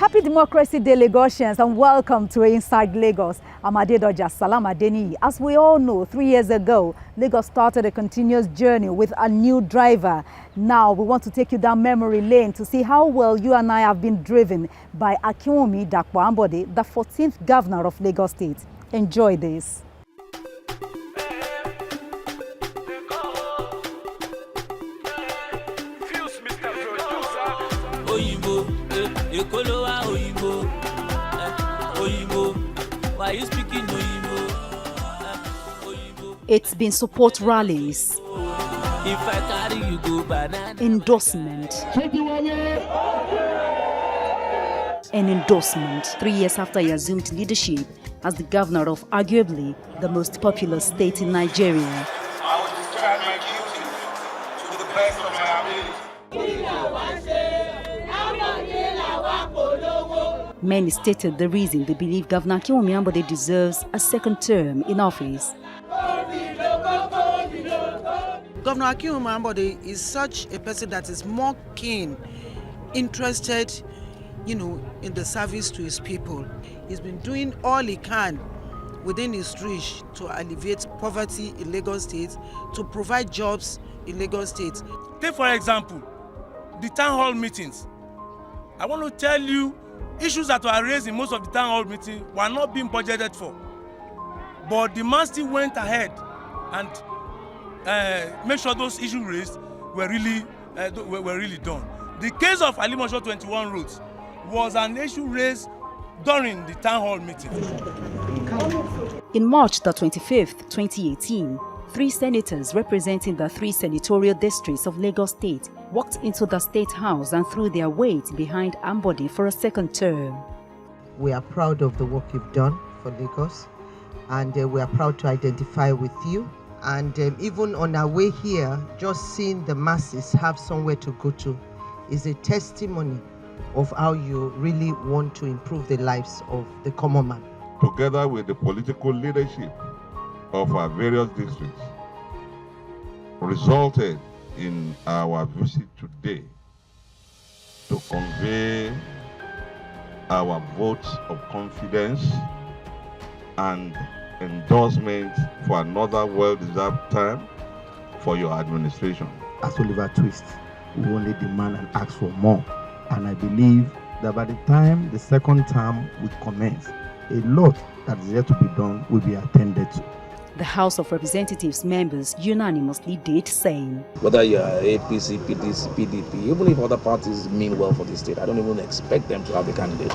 Happy Democracy Day, Lagosians, and welcome to Inside Lagos. I'm Adedoja Salam Adeni. As we all know, 3 years ago, Lagos started a continuous journey with a new driver. Now, we want to take you down memory lane to see how well you and I have been driven by Akinwunmi Ambode, the 14th governor of Lagos State. Enjoy this. It's been support rallies, endorsement, and endorsement 3 years after he assumed leadership as the governor of arguably the most populous state in Nigeria. I will discharge my duty to the best of my ability. Many stated the reason they believe Governor Akinwunmi Ambode deserves a second term in office. Governor Akinwunmi Ambode is such a person that is more keen, interested, in the service to his people. He's been doing all he can within his reach to alleviate poverty in Lagos State, to provide jobs in Lagos State. Take for example, the town hall meetings. I want to tell you, issues that were raised in most of the town hall meetings were not being budgeted for. But the man still went ahead and make sure those issues raised were really done. The case of Alimosho 21 roads was an issue raised during the town hall meeting. In March the 25th, 2018, 3 senators representing the 3 senatorial districts of Lagos State walked into the State House and threw their weight behind Ambode for a second term. We are proud of the work you've done for Lagos, and we are proud to identify with you. And even on our way here, just seeing the masses have somewhere to go to is a testimony of how you really want to improve the lives of the common man. Together with the political leadership of our various districts, resulted in our visit today to convey our votes of confidence and endorsement for another well-deserved term for your administration. As Oliver Twist, we only demand and ask for more. And I believe that by the time the second term will commence, a lot that is yet to be done will be attended to. The House of Representatives members unanimously did same. Whether you are APC, PDC, PDP, even if other parties mean well for the state, I don't even expect them to have a candidate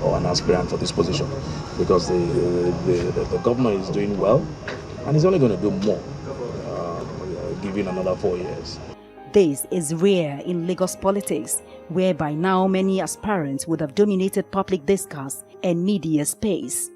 or an aspirant for this position, because the governor is doing well and he's only going to do more, given another 4 years. This is rare in Lagos politics, where by now many aspirants would have dominated public discourse and media space.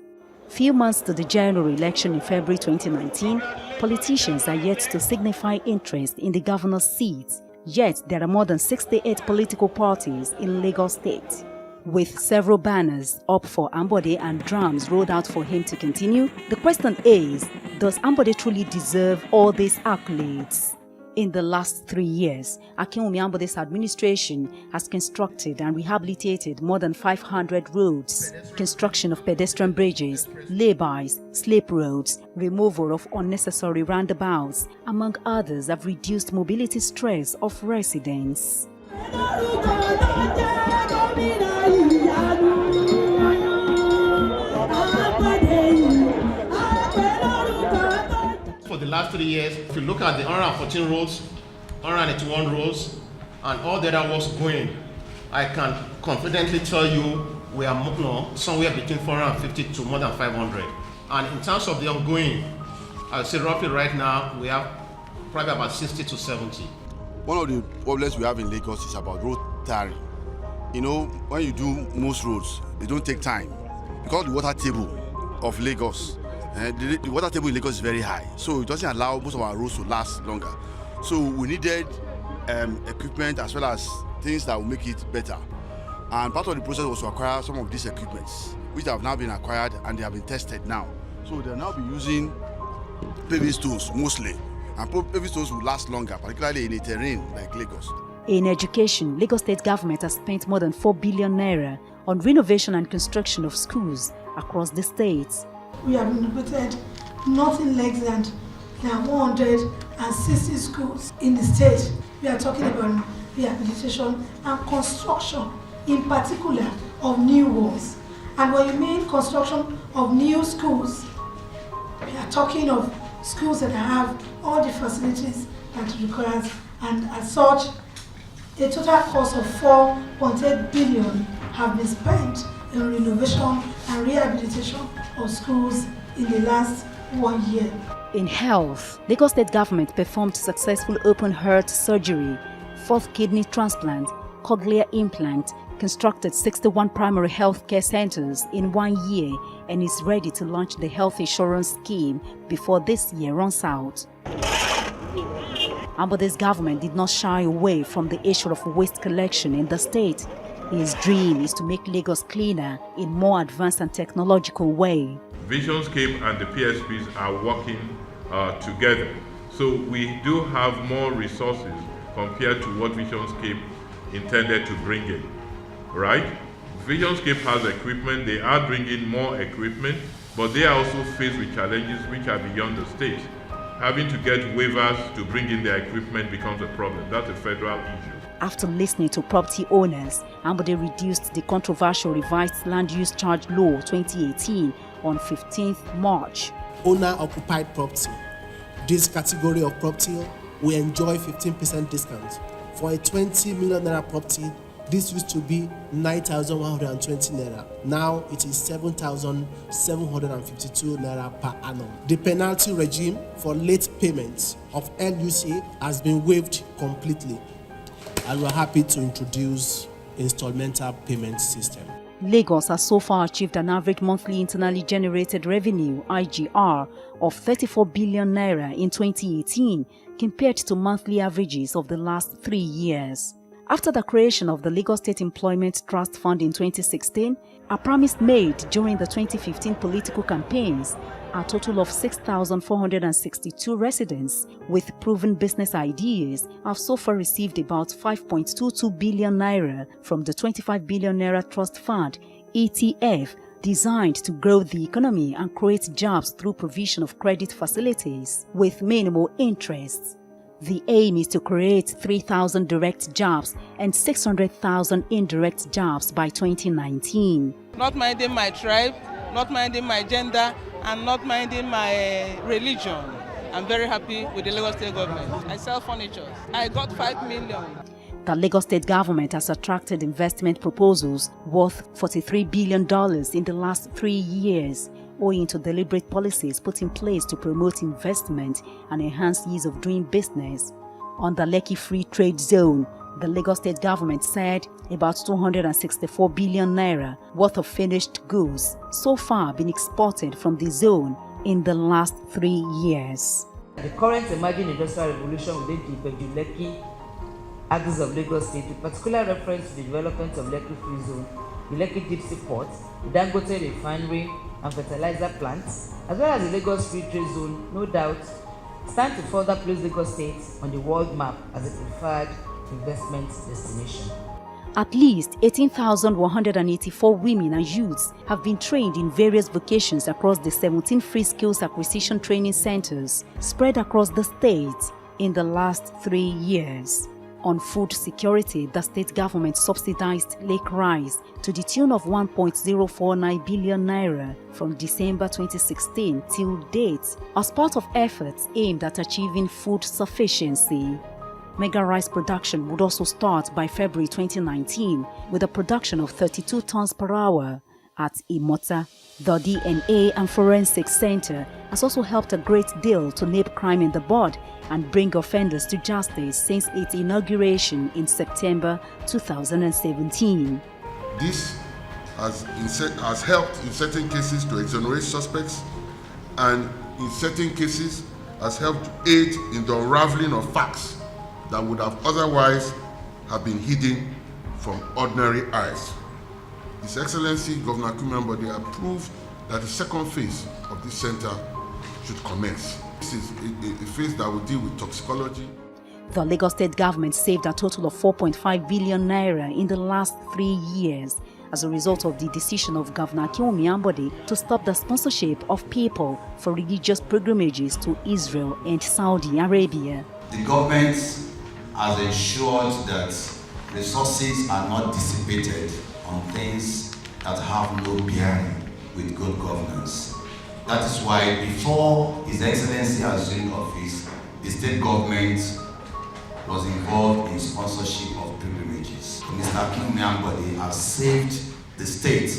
Few months to the general election in February 2019, politicians are yet to signify interest in the governor's seat. Yet there are more than 68 political parties in Lagos State. With several banners up for Ambode and drums rolled out for him to continue, the question is, does Ambode truly deserve all these accolades? In the last 3 years, Akinwunmi Ambode's administration has constructed and rehabilitated more than 500 roads, construction of pedestrian bridges, lay-bys, slip roads, removal of unnecessary roundabouts, among others, have reduced mobility stress of residents. For the last 3 years, if you look at the 114 roads, 181 roads, and all the other works going, I can confidently tell you we are somewhere between 450 to more than 500. And in terms of the ongoing, I would say roughly right now, we have probably about 60 to 70. One of the problems we have in Lagos is about road tarring. When you do most roads, they don't take time, because the water table of Lagos, the water table in Lagos is very high, so it doesn't allow most of our roads to last longer. So we needed equipment as well as things that will make it better. And part of the process was to acquire some of these equipments, which have now been acquired and they have been tested now. So they'll now be using paving stones mostly, and paving stones will last longer, particularly in a terrain like Lagos. In education, Lagos State government has spent more than 4 billion naira on renovation and construction of schools across the states. We have renovated nothing less than 160 schools in the state. We are talking about rehabilitation and construction, in particular of new ones. And when you mean construction of new schools, we are talking of schools that have all the facilities that it requires, and as such, a total cost of 4.8 billion have been spent in renovation and rehabilitation of schools in the last 1 year. In health, Lagos State government performed successful open heart surgery, fourth kidney transplant, cochlear implant, constructed 61 primary health care centers in 1 year, and is ready to launch the health insurance scheme before this year runs out. Ambode's government did not shy away from the issue of waste collection in the state. His dream is to make Lagos cleaner in more advanced and technological way. Visionscape and the PSPs are working together. So we do have more resources compared to what Visionscape intended to bring in, right? Visionscape has equipment, they are bringing more equipment, but they are also faced with challenges which are beyond the state. Having to get waivers to bring in their equipment becomes a problem. That's a federal issue. After listening to property owners, Ambode reduced the controversial revised Land Use Charge Law 2018 on 15th March. Owner-occupied property. This category of property will enjoy 15% discount. For a 20 million naira property, this used to be 9,120 naira. Now it is 7,752 naira per annum. The penalty regime for late payments of LUC has been waived completely, and we're happy to introduce installmental payment system. Lagos has so far achieved an average monthly internally generated revenue (IGR) of 34 billion naira in 2018, compared to monthly averages of the last 3 years. After the creation of the Lagos State Employment Trust Fund in 2016, a promise made during the 2015 political campaigns, a total of 6,462 residents with proven business ideas have so far received about 5.22 billion naira from the 25 billion naira Trust Fund (ETF), designed to grow the economy and create jobs through provision of credit facilities with minimal interest. The aim is to create 3,000 direct jobs and 600,000 indirect jobs by 2019. Not minding my tribe, not minding my gender, and not minding my religion. I'm very happy with the Lagos State government. I sell furniture. I got 5 million. The Lagos State government has attracted investment proposals worth $43 billion in the last 3 years, owing to deliberate policies put in place to promote investment and enhance ease of doing business. On the Lekki Free Trade Zone, the Lagos State government said about 264 billion naira worth of finished goods so far been exported from the zone in the last 3 years. The current emerging industrial revolution within the Lekki axis of Lagos State, with particular reference to the development of Lekki Free Zone, the Lekki Deep Sea Port, the Dangote Refinery and fertilizer plants, as well as the Lagos Free Trade Zone, no doubt, stand to further place Lagos State on the world map as a preferred investment destination. At least 18,184 women and youths have been trained in various vocations across the 17 free skills acquisition training centers spread across the state in the last 3 years. On food security, the state government subsidized lake rice to the tune of 1.049 billion naira from December 2016 till date as part of efforts aimed at achieving food sufficiency. Mega rice production would also start by February 2019 with a production of 32 tons per hour at Imota. The DNA and Forensic Center has also helped a great deal to nip crime in the bud and bring offenders to justice since its inauguration in September 2017. This has helped in certain cases to exonerate suspects, and in certain cases has helped to aid in the unraveling of facts that would have otherwise have been hidden from ordinary eyes. His Excellency Governor Akinwunmi Ambode approved that the second phase of this center should commence. This is a phase that will deal with toxicology. The Lagos State government saved a total of 4.5 billion naira in the last 3 years as a result of the decision of Governor Akinwunmi Ambode to stop the sponsorship of people for religious pilgrimages to Israel and Saudi Arabia. The government has ensured that resources are not dissipated on things that have no bearing with good governance. That is why before His Excellency assumed office, the state government was involved in sponsorship of pilgrimages. Mr. Akinwunmi Ambode has saved the state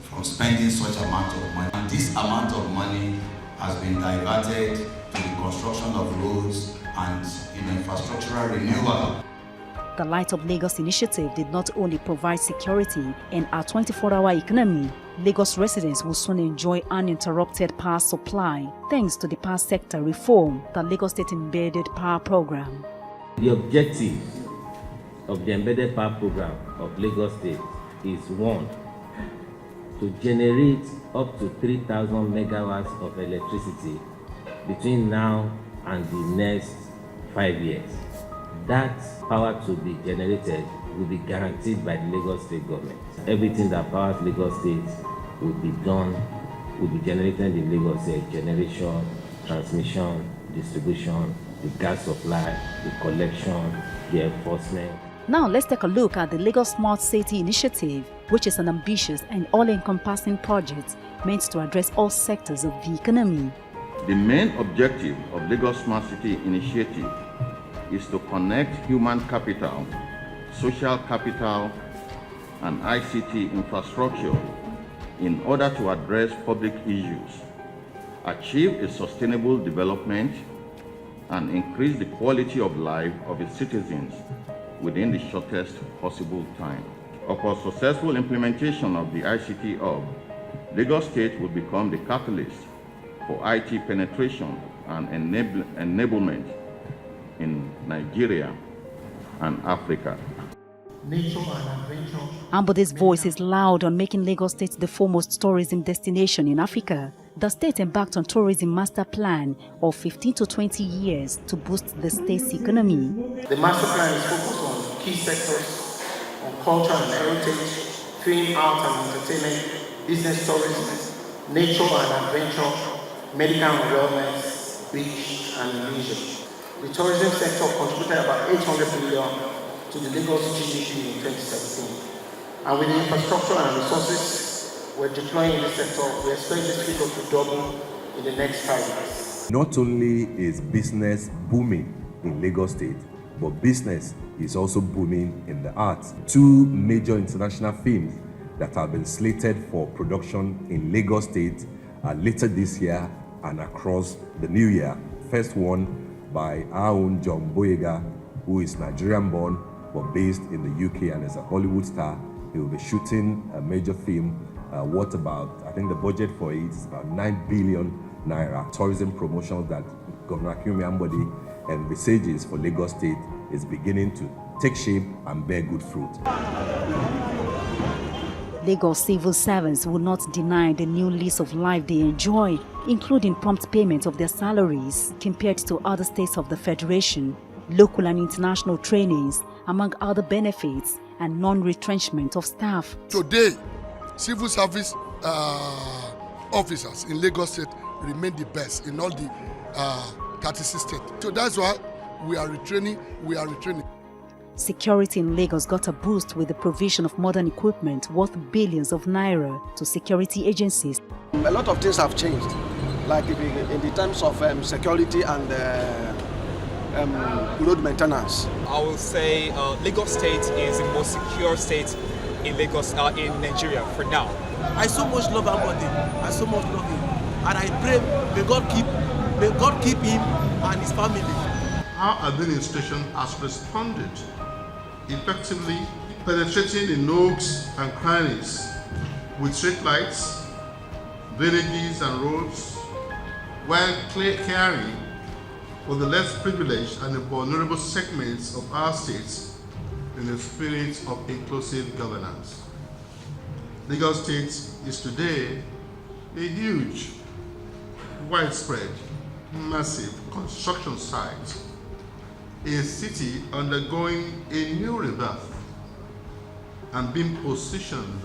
from spending such amount of money. And this amount of money has been diverted to the construction of roads and infrastructural renewal. The Light of Lagos initiative did not only provide security and a 24-hour economy. Lagos residents will soon enjoy uninterrupted power supply thanks to the power sector reform, the Lagos State Embedded Power Program. The objective of the Embedded Power Program of Lagos State is 1. To generate up to 3,000 megawatts of electricity between now and the next 5 years. That power to be generated will be guaranteed by the Lagos State government. Everything that powers Lagos State will be done, will be generated in Lagos State: generation, transmission, distribution, the gas supply, the collection, the enforcement. Now let's take a look at the Lagos Smart City Initiative, which is an ambitious and all-encompassing project meant to address all sectors of the economy. The main objective of Lagos Smart City Initiative is to connect human capital, social capital, and ICT infrastructure in order to address public issues, achieve a sustainable development, and increase the quality of life of its citizens within the shortest possible time. Upon successful implementation of the ICT hub, Lagos State will become the catalyst for IT penetration and enablement in Nigeria and Africa. Ambode's voice is loud on making Lagos State the foremost tourism destination in Africa. The state embarked on tourism master plan of 15 to 20 years to boost the state's economy. The master plan is focused on key sectors, on culture and heritage, film, art and entertainment, business tourism, nature and adventure, medical and wellness, beach and leisure. The tourism sector contributed about 800 billion to the Lagos GDP in 2017. And with the infrastructure and resources we're deploying in this sector, we expect this figure to double in the next 5 years. Not only is business booming in Lagos State, but business is also booming in the arts. 2 major international films that have been slated for production in Lagos State later this year and across the new year. First one by our own John Boyega, who is Nigerian-born but based in the UK and is a Hollywood star. He will be shooting a major film. What about, I think the budget for it is about 9 billion naira. Tourism promotion that Governor Akinwunmi Ambode envisages for Lagos State is beginning to take shape and bear good fruit. Lagos civil servants will not deny the new lease of life they enjoy, including prompt payment of their salaries compared to other states of the Federation, local and international trainings, among other benefits, and non-retrenchment of staff. Today, civil service officers in Lagos State remain the best in all the 36 states. So that's why we are retraining. Security in Lagos got a boost with the provision of modern equipment worth billions of naira to security agencies. A lot of things have changed, like in the terms of security and road maintenance. I will say Lagos State is the most secure state in Lagos, in Nigeria for now. I so much love Ambode. I so much love him, and I pray may God keep him and his family. Our administration has responded effectively, penetrating the nooks and crannies with street lights, villages and roads, while caring for the less privileged and the vulnerable segments of our states in the spirit of inclusive governance. Lagos State is today a huge, widespread, massive construction site, a city undergoing a new rebirth and being positioned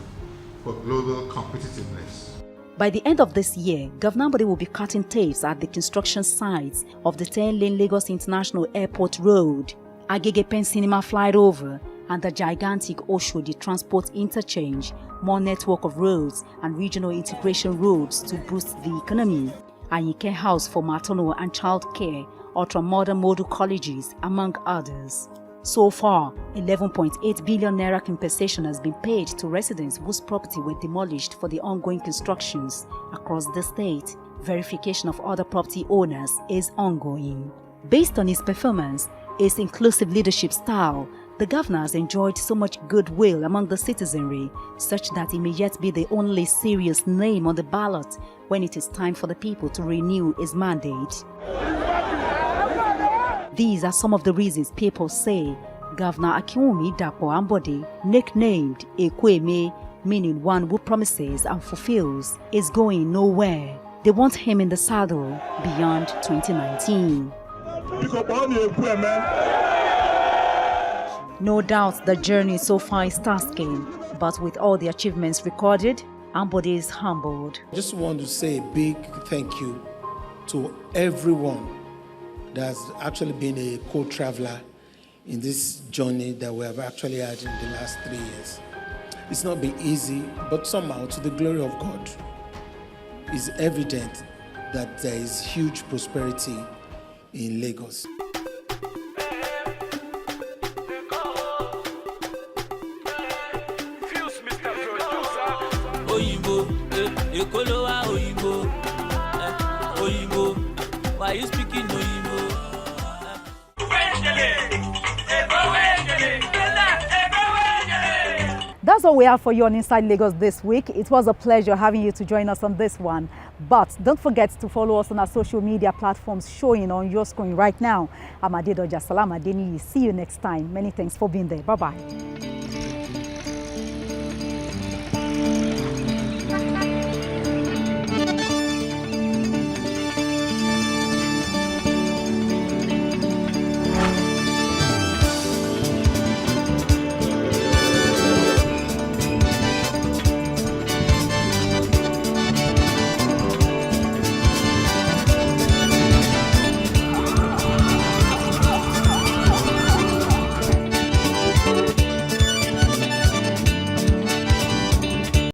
for global competitiveness. By the end of this year, Governor Ambode will be cutting tapes at the construction sites of the 10-lane Lagos International Airport Road, Agege Pen Cinema flyover, and the gigantic Oshodi Transport Interchange, more network of roads and regional integration roads to boost the economy, Ayike House for maternal and child care, ultra-modern model colleges, among others. So far, 11.8 billion naira compensation has been paid to residents whose property were demolished for the ongoing constructions across the state. Verification of other property owners is ongoing. Based on his performance, his inclusive leadership style, the governor has enjoyed so much goodwill among the citizenry, such that he may yet be the only serious name on the ballot when it is time for the people to renew his mandate. These are some of the reasons people say Governor Akinwunmi Ambode, nicknamed Ekweme, meaning one who promises and fulfills, is going nowhere. They want him in the saddle beyond 2019. No doubt the journey so far is tasking, but with all the achievements recorded, Ambode is humbled. I just want to say a big thank you to everyone that's actually been a co-traveler in this journey that we have actually had in the last 3 years. It's not been easy, but somehow, to the glory of God, it's evident that there is huge prosperity in Lagos. Why you speaking Oyinbo? That's all we have for you on Inside Lagos this week. It was a pleasure having you to join us on this one. But don't forget to follow us on our social media platforms showing on your screen right now. I'm Adedoja Salam Adeniyi. See you next time. Many thanks for being there. Bye-bye.